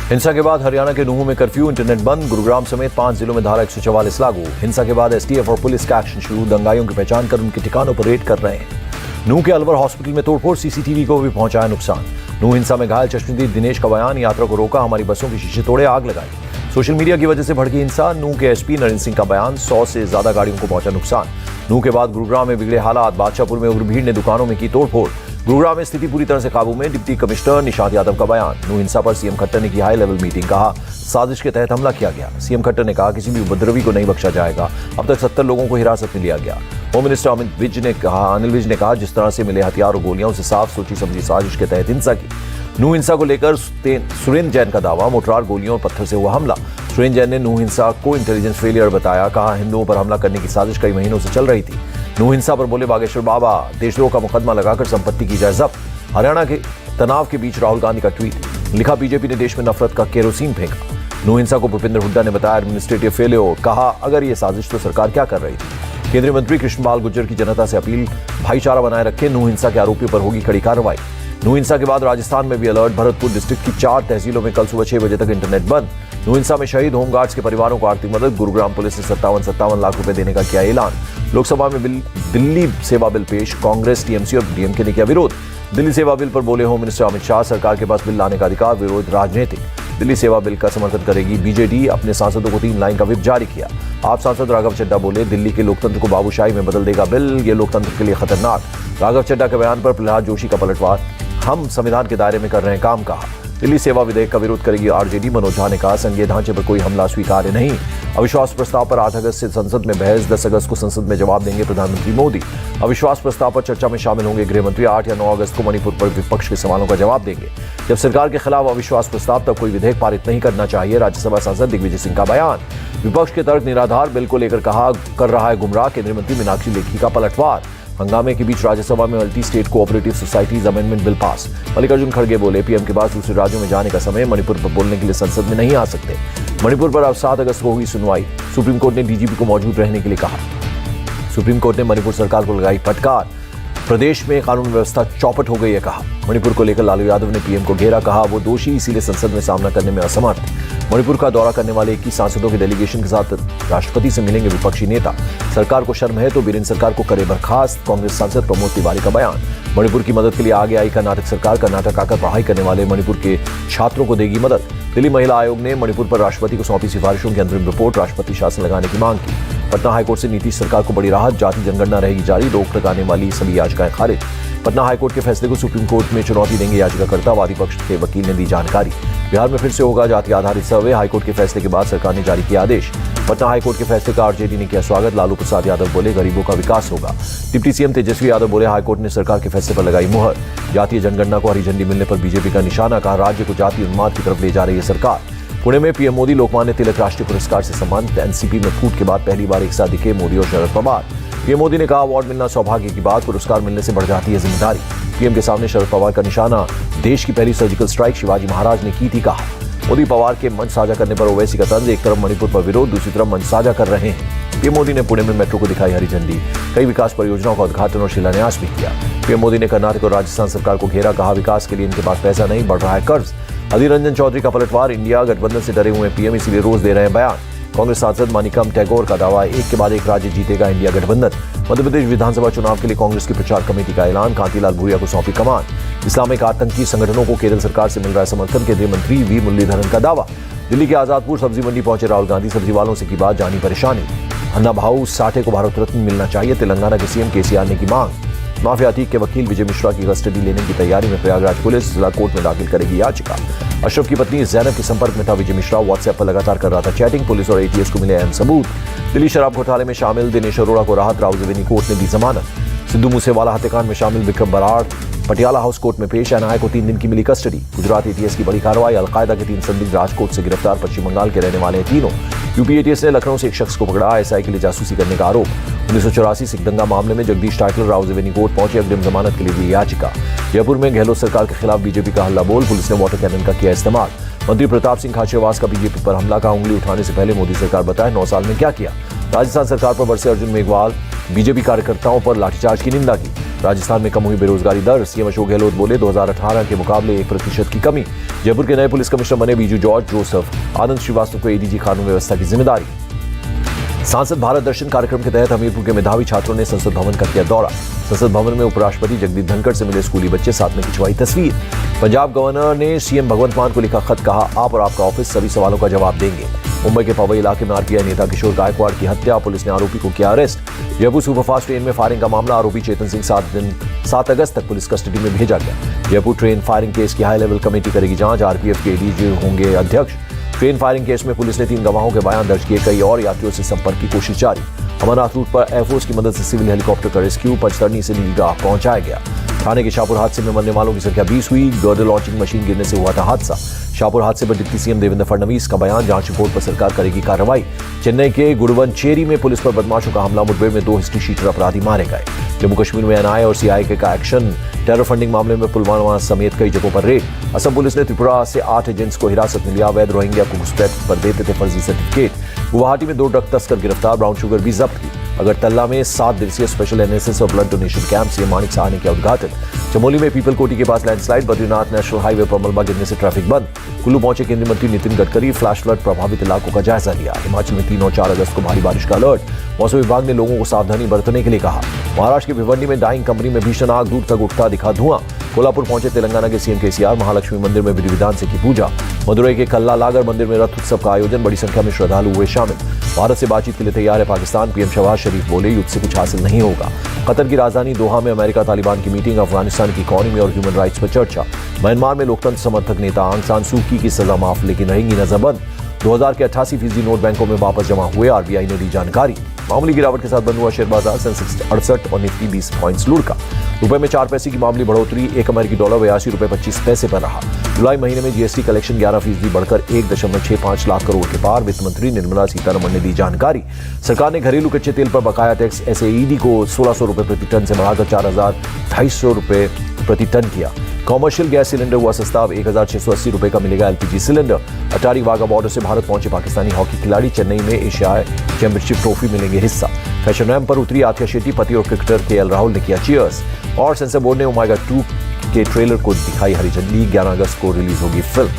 हिंसा के बाद हरियाणा के नूंह में कर्फ्यू, इंटरनेट बंद। गुरुग्राम समेत 5 जिलों में धारा 144 लागू। हिंसा के बाद एसटीएफ और पुलिस का एक्शन शुरू। दंगाइयों की पहचान कर उनके ठिकानों पर रेड कर रहे हैं। नूंह के अलवर हॉस्पिटल में तोड़फोड़, सीसीटीवी को भी पहुंचाया नुकसान। नूंह हिंसा में घायल चश्मदीद दिनेश का बयान, यात्रा को रोका, हमारी बसों के शीशे तोड़े, आग लगाई। सोशल मीडिया की वजह से भड़की हिंसा। नूंह के एसपी नरेंद्र सिंह का बयान, 100 से ज्यादा गाड़ियों को पहुंचा नुकसान। नूंह के बाद गुरुग्राम में बिगड़े हालात। बादशाहपुर में उग्र भीड़ ने दुकानों में की तोड़फोड़। गुरुग्राम में स्थिति पूरी तरह से काबू में। डिप्टी कमिश्नर निशांत यादव का बयान। नूंह हिंसा पर सीएम खट्टर ने की हाई लेवल मीटिंग, कहा साजिश के तहत हमला किया गया। सीएम खट्टर ने कहा किसी भी उपद्रवी को नहीं बख्शा जाएगा। अब तक 70 लोगों को हिरासत में लिया गया। होम मिनिस्टर अनिल विज ने कहा जिस तरह से मिले हथियार और गोलियां उसे साफ सोची समझी साजिश के तहत हिंसा की। नूंह हिंसा को लेकर सुरेंद्र जैन का दावा, मोटरार गोलियों और पत्थर से हुआ हमला। सुरेंद्र जैन ने नूंह हिंसा को इंटेलिजेंस फेलियर बताया, कहा हिंदुओं पर हमला करने की साजिश कई महीनों से चल रही थी। नूंह हिंसा पर बोले बागेश्वर बाबा, देशद्रोह का मुकदमा लगाकर संपत्ति की जाए जब्त। हरियाणा के तनाव के बीच राहुल गांधी का ट्वीट, लिखा बीजेपी ने देश में नफरत का केरोसिन फेंका। नूंह हिंसा को भूपेंद्र हुड्डा ने बताया एडमिनिस्ट्रेटिव फेलियर, कहा अगर ये साजिश तो सरकार क्या कर रही थी। केंद्रीय मंत्री कृष्णपाल गुर्जर की जनता से अपील, भाईचारा बनाए रखें, नूंह हिंसा के आरोपियों पर होगी कड़ी कार्रवाई। नूंह हिंसा के बाद राजस्थान में भी अलर्ट। भरतपुर डिस्ट्रिक्ट की 4 तहसीलों में कल सुबह 6 बजे तक इंटरनेट बंद। नूंह हिंसा में शहीद होमगार्ड्स के परिवारों को आर्थिक मदद। गुरुग्राम पुलिस ने 57 लाख रुपए देने का किया ऐलान। लोकसभा में दिल्ली सेवा बिल पेश, कांग्रेस, टीएमसी और डीएमके ने किया विरोध। दिल्ली सेवा बिल पर बोले होम मिनिस्टर अमित शाह, सरकार के पास बिल लाने का अधिकार, विरोध राजनीतिक। दिल्ली सेवा बिल का समर्थन करेगी बीजेडी। अपने सांसदों को 3 लाइन का व्हिप जारी किया। आप सांसद राघव चड्ढा बोले दिल्ली के लोकतंत्र को बाबूशाही में बदल देगा बिल, ये लोकतंत्र के लिए खतरनाक। राघव चड्ढा के बयान पर प्रहलाद जोशी का पलटवार, हम संविधान के दायरे में कर रहे हैं काम, कहा। दिल्ली सेवा विधेयक का विरोध करेगी आरजेडी। मनोज झा ने कहा संघीय ढांचे पर कोई हमला स्वीकार्य नहीं। अविश्वास प्रस्ताव पर 8 अगस्त से संसद में बहस, 10 अगस्त को संसद में जवाब देंगे प्रधानमंत्री मोदी। अविश्वास प्रस्ताव पर चर्चा में शामिल होंगे गृह मंत्री। 8 या 9 अगस्त को मणिपुर पर विपक्ष के सवालों का जवाब देंगे। जब सरकार के खिलाफ अविश्वास प्रस्ताव, तब कोई विधेयक पारित नहीं करना चाहिए, राज्यसभा सांसद दिग्विजय सिंह का बयान। विपक्ष के तर्क निराधार, बिल को लेकर कहा कर रहा है गुमराह, केंद्रीय मंत्री मीनाक्षी लेखी का पलटवार। हंगामे के बीच राज्यसभा में multi state cooperative societies amendment bill pass. Mallikarjun खड़गे बोले पीएम के बाद दूसरे राज्यों में जाने का समय, मणिपुर पर बोलने के लिए संसद में नहीं आ सकते। मणिपुर पर अब 7 अगस्त को हुई सुनवाई। सुप्रीम कोर्ट ने डीजीपी को मौजूद रहने के लिए कहा। सुप्रीम कोर्ट ने मणिपुर सरकार को लगाई फटकार, प्रदेश में कानून व्यवस्था चौपट हो गई है, कहा। मणिपुर को लेकर लालू यादव ने पीएम को घेरा, कहा वो दोषी इसीलिए संसद में सामना करने में असमर्थ। मणिपुर का दौरा करने वाले 21 सांसदों के डेलीगेशन के साथ राष्ट्रपति से मिलेंगे विपक्षी नेता। सरकार को शर्म है तो बीरेंद्र सरकार को करे बर्खास्त, कांग्रेस सांसद प्रमोद तिवारी का बयान। मणिपुर की मदद के लिए आगे आई कर्नाटक सरकार। कर्नाटक आकर पढ़ाई करने वाले मणिपुर के छात्रों को देगी मदद। दिल्ली महिला आयोग ने मणिपुर पर राष्ट्रपति को सौंपी सिफारिशों की अंतरिम रिपोर्ट, राष्ट्रपति शासन लगाने की मांग की। पटना हाईकोर्ट से नीतीश सरकार को बड़ी राहत, जाति जनगणना रहेगी जारी, रोक लगाने वाली सभी याचिकाएं खारिज। पटना हाईकोर्ट के फैसले को सुप्रीम कोर्ट में चुनौती देंगे याचिकाकर्ता, वादी पक्ष के वकील ने दी जानकारी। बिहार में फिर से होगा जाति आधारित सर्वे, हाईकोर्ट के फैसले के बाद सरकार ने जारी किया आदेश। पटना हाईकोर्ट के फैसले का आरजेडी ने किया स्वागत, लालू प्रसाद यादव बोले गरीबों का विकास होगा। डिप्टी सीएम तेजस्वी यादव बोले हाईकोर्ट ने सरकार के फैसले पर लगाई मुहर। जातीय जनगणना को हरी झंडी मिलने पर बीजेपी का निशाना, कहा राज्य को जातीय उन्माद की तरफ ले जा रही है सरकार। पुणे में पीएम मोदी लोकमान्य तिलक राष्ट्रीय पुरस्कार से सम्मानित। एनसीपी में फूट के बाद पहली बार एक साथ दिखे मोदी और शरद पवार। पीएम मोदी ने कहा अवार्ड मिलना सौभाग्य की बात, पुरस्कार मिलने से बढ़ जाती है जिम्मेदारी। पीएम के सामने शरद पवार का निशाना, देश की पहली सर्जिकल स्ट्राइक शिवाजी महाराज ने की थी, कहा। मोदी पवार के मंच साझा करने पर ओवैसी का तंज, एक तरफ मणिपुर पर विरोध, दूसरी तरफ मंच साझा कर रहे हैं। पीएम मोदी ने पुणे में मेट्रो को दिखाई हरी झंडी, कई विकास परियोजनाओं का उद्घाटन और शिलान्यास भी किया। पीएम मोदी ने कर्नाटक और राजस्थान सरकार को घेरा, कहा विकास के लिए इनके पास पैसा नहीं, बढ़ रहा है कर्ज। अधीर रंजन चौधरी का पलटवार, इंडिया गठबंधन से डरे हुए पीएम इसीलिए रोज दे रहे हैं बयान। कांग्रेस सांसद मानिकम टैगोर का दावा, एक के बाद एक राज्य जीतेगा इंडिया गठबंधन। मध्य प्रदेश विधानसभा चुनाव के लिए कांग्रेस की प्रचार कमेटी का ऐलान, कांतिलाल भूरिया को सौंपी कमान। इस्लामिक आतंकी संगठनों को केरल सरकार से मिल रहा है समर्थन, केंद्रीय मंत्री वी मुरलीधरन का दावा। दिल्ली के आजादपुर सब्जी मंडी पहुंचे राहुल गांधी, सब्जी वालों से की बात, जानी परेशानी। अन्ना भाऊ साठे को भारत रत्न मिलना चाहिए, तेलंगाना के सीएम केसीआर ने की मांग। माफिया अतीक के वकील विजय मिश्रा की कस्टडी लेने की तैयारी में प्रयागराज पुलिस, जिला कोर्ट में दाखिल करेगी याचिका। अशरफ की पत्नी जैनब के संपर्क में था विजय मिश्रा, व्हाट्सएप पर लगातार कर रहा था चैटिंग, पुलिस और एटीएस को मिले अहम सबूत। दिल्ली शराब घोटाले में शामिल दिनेश अरोड़ा को राहत, राउज रेवेन्यू कोर्ट ने दी जमानत। सिद्धू मूसेवाला हत्याकांड में शामिल विक्रम बराड़ पटियाला हाउस कोर्ट में पेश, एनआईए को 3 दिन की मिली कस्टडी। गुजरात एटीएस की बड़ी कार्रवाई, अलकायदा के 3 संदिग्ध राजकोट से गिरफ्तार, पश्चिम बंगाल के रहने वाले हैं तीनों। यूपी एटीएस ने लखनऊ से एक शख्स को पकड़ा, आईएसआई के लिए जासूसी करने का आरोप। 1984 सिख दंगा मामले में Jagdish Tytler Rouse revenue court पहुंचे, अग्रिम जमानत के लिए दी याचिका। जयपुर में गहलोत सरकार के खिलाफ बीजेपी का हल्ला बोल, पुलिस ने वाटर कैनन का किया इस्तेमाल। मंत्री प्रताप सिंह खाचरियावास का बीजेपी पर हमला, का उंगली उठाने से पहले मोदी सरकार बताए 9 साल में क्या किया। राजस्थान सरकार पर बरसे अर्जुन मेघवाल, बीजेपी कार्यकर्ताओं पर लाठीचार्ज की निंदा की। राजस्थान में कम हुई बेरोजगारी दर, सीएम अशोक गहलोत बोले 2018 के मुकाबले 1% की कमी। जयपुर के नए पुलिस कमिश्नर बने बीजू जॉर्ज जोसेफ। आनंद श्रीवास्तव को एडीजी कानून व्यवस्था की जिम्मेदारी। सांसद भारत दर्शन कार्यक्रम के तहत हमीरपुर के मेधावी छात्रों ने संसद भवन का किया दौरा। संसद भवन में उपराष्ट्रपति जगदीप धनखड़ से मिले स्कूली बच्चे, साथ में खिंचवाई तस्वीर। पंजाब गवर्नर ने सीएम भगवंत मान को लिखा खत, कहा आप और आपका ऑफिस सभी सवालों का जवाब देंगे। मुंबई के पवई इलाके में आरपीआई नेता किशोर गायकवाड़ की हत्या, पुलिस ने आरोपी को किया अरेस्ट। जयपुर सुपरफास्ट ट्रेन में फायरिंग का मामला, आरोपी चेतन सिंह 7 अगस्त तक पुलिस कस्टडी में भेजा गया। जयपुर ट्रेन फायरिंग केस की हाई लेवल कमेटी करेगी जांच, आरपीएफ के एडीजी होंगे अध्यक्ष। ट्रेन फायरिंग केस में पुलिस ने 3 गवाहों के बयान दर्ज किए, कई और यात्रियों से संपर्क की कोशिश जारी। अमरनाथ रूट पर एयरफोर्स की मदद से सिविल हेलीकॉप्टर का रेस्क्यू, पंचतरनी से नीलगाह पहुंचाया गया। थाने के शाहपुर हादसे में मरने वालों की संख्या 20 हुई। गर्डर लॉन्चिंग मशीन गिरने से हुआ था हादसा। शाहपुर हादसे पर डिप्टी सीएम देवेंद्र फडणवीस का बयान, जांच रिपोर्ट पर सरकार करेगी कार्रवाई। चेन्नई के गुडवंचेरी में पुलिस पर बदमाशों का हमला, मुठभेड़ में 2 हिस्ट्री शीटर अपराधी मारे गए। जम्मू कश्मीर में एनआईए और सीआईए का एक्शन, टेरर फंडिंग मामले में पुलवामा समेत कई जगहों पर रेड। असम पुलिस ने त्रिपुरा से 8 एजेंट्स को हिरासत में लिया, अवैध रोहिंग्या को घुसपैठ पर देते थे फर्जी सर्टिफिकेट। गुवाहाटी में 2 ड्रग तस्कर गिरफ्तार, ब्राउन शुगर भी जब्त की। अगरतला में 7 दिवसीय स्पेशल एनएसएस और ब्लड डोनेशन कैंप से माणिक साहा ने किया उद्घाटन। चमोली में पीपल कोटी के पास लैंडस्लाइड, बद्रीनाथ नेशनल हाईवे पर मलबा गिरने से ट्रैफिक बंद। कुल्लू पहुंचे केंद्रीय मंत्री नितिन गडकरी, फ्लैश फ्लड प्रभावित इलाकों का जायजा लिया। हिमाचल में 3 और 4 अगस्त को भारी बारिश का अलर्ट, मौसम विभाग ने लोगों को सावधानी बरतने के लिए कहा। महाराष्ट्र के भिवंडी में डाइंग कंपनी में भीषण आग, दूर तक उठता दिखा धुआं। कोल्हापुर पहुंचे तेलंगाना के सीएम केसीआर, महालक्ष्मी मंदिर में विधि विधान से की पूजा। मदुरई के कल्ला लागर मंदिर में रथ उत्सव का आयोजन, बड़ी संख्या में श्रद्धालु हुए शामिल। भारत से बातचीत के लिए तैयार है पाकिस्तान, पीएम शहबाज शरीफ बोले युद्ध से कुछ हासिल नहीं होगा। कतर की राजधानी दोहा में अमेरिका तालिबान की मीटिंग, अफगानिस्तान की इकॉनमी और ह्यूमन राइट्स पर चर्चा। म्यांमार में लोकतंत्र समर्थक नेता आंग सान सू की सजा माफ, लेकिन रहेंगी नजरबंद। 2000 के 88% नोट बैंकों में वापस जमा हुए, आरबीआई ने दी जानकारी। मामूली गिरावट के साथ बंद हुआ शेयर बाजार, सेंसेक्स 68 और निफ्टी 20 पॉइंट्स लुढ़का। रुपए में 4 पैसे की मामूली बढ़ोतरी, 1 अमेरिकी डॉलर 82 रुपए 25 पैसे पर रहा। जुलाई महीने में जीएसटी कलेक्शन 11% बढ़कर 1.65 लाख करोड़ के पार, वित्त मंत्री निर्मला सीतारमण ने दी जानकारी। सरकार ने घरेलू कच्चे तेल पर बकाया टैक्स एसएईडी को 1600 रुपए प्रति टन से बढ़ाकर 4250 रुपए प्रति टन किया। कॉमर्शियल गैस सिलेंडर हुआ सस्ता, अब 1680 रुपए का मिलेगा LPG cylinder. Attari Wagah border से भारत पहुंचे पाकिस्तानी हॉकी खिलाड़ी, चेन्नई में एशिया चैंपियनशिप ट्रॉफी मिलेंगे हिस्सा। फैशन रैंप पर उतरी आथिया शेट्टी, पति और क्रिकेटर केएल राहुल ने किया चीयर्स। और सेंसर बोर्ड ने ओमेगा 2 के ट्रेलर को दिखाई हरी झंडी, 11 अगस्त को रिलीज होगी फिल्म।